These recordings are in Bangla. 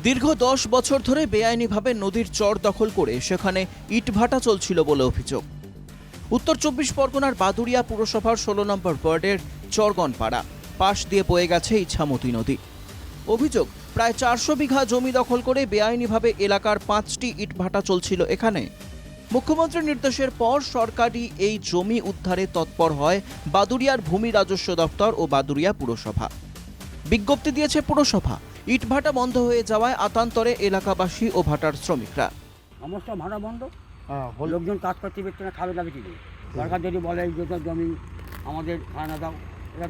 দীর্ঘ 10 বছর ধরে বেআইনিভাবে নদীর চর দখল করে সেখানে ইটভাটা চলছিল বলে অভিযোগ। উত্তর 24 পরগনার বাদুড়িয়া পুরসভার 16 নম্বর ওয়ার্ডের চরগনপাড়া পাশ দিয়ে বয়ে গেছে ইছামতি নদী। অভিযোগ, প্রায় 400 বিঘা জমি দখল করে বেআইনিভাবে এলাকার 5টি ইটভাটা চলছিল এখানে। মুখ্যমন্ত্রীর নির্দেশের পর সরকারি এই জমি উদ্ধারে তৎপর হয় বাদুড়িয়ার ভূমি রাজস্ব দপ্তর ও বাদুড়িয়া পুরসভা। বিজ্ঞপ্তি দিয়েছে পুরসভা। ইটভাটা বন্ধ হয়ে যাওয়ায় আতান্তরে এলাকাবাসী ও ভাটার শ্রমিকরা। সমস্ত ভাড়া বন্ধ, লোকজন কাজ করতে পারছে না, খাবে দাবি ঠিক। সরকার যদি বলে এই যে জমি আমাদের খানা দাও, এরা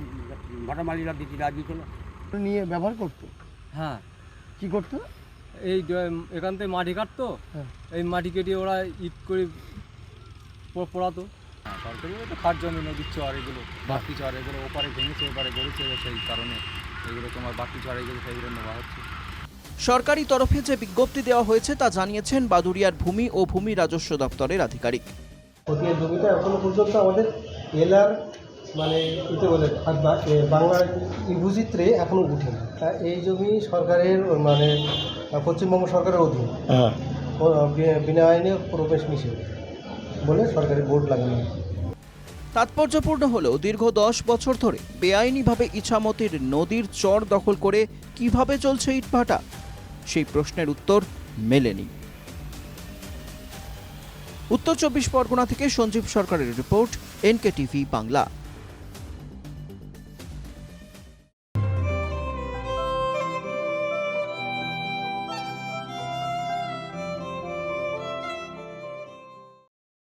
ভাটা মালিকরা দিতে রাজি ছিল, নিয়ে ব্যবহার করতো। হ্যাঁ, কি করতো? এই এখান থেকে মাটি কাটতো, এই মাটি কেটে ওরা ইট করে পোড়াতো। হ্যাঁ, সরকারি তো খাট জমি নদীর চর, এগুলো বাকি চর, এগুলো ওপারে ভেঙেছে ওপারে গড়েছে, সেই কারণে এগুলো তোমার বাকি চর, এগুলো সেইগুলো নেওয়া হচ্ছে। সরকারি তরফে যে বিজ্ঞপ্তি দেওয়া হয়েছে তা জানিয়েছেন বাদুড়িয়ার ভূমি ও ভূমি রাজস্ব দপ্তরের আধিকারিক। খতিয়ান জমিটা এখনো পর্যন্ত আমাদের এলার মানে এতে বলে বাংলার ইভুচিত্রে এখনো উঠেনি। এই জমি সরকারের মানে পশ্চিমবঙ্গ সরকারের অধীন, বিনা আইনে প্রবেশ নিষেধ বলে সরকারি বোর্ড লাগানো হয়েছে। তাৎপর্যপূর্ণ হলেও দীর্ঘ 10 বছর ধরে বেআইনিভাবে ইছামতির নদীর চর দখল করে কিভাবে চলছে ইটভাটা, সেই প্রশ্নের উত্তর মেলেনি। উত্তর 24 পরগনা থেকে সঞ্জীব সরকারের রিপোর্ট, NKTV বাংলা।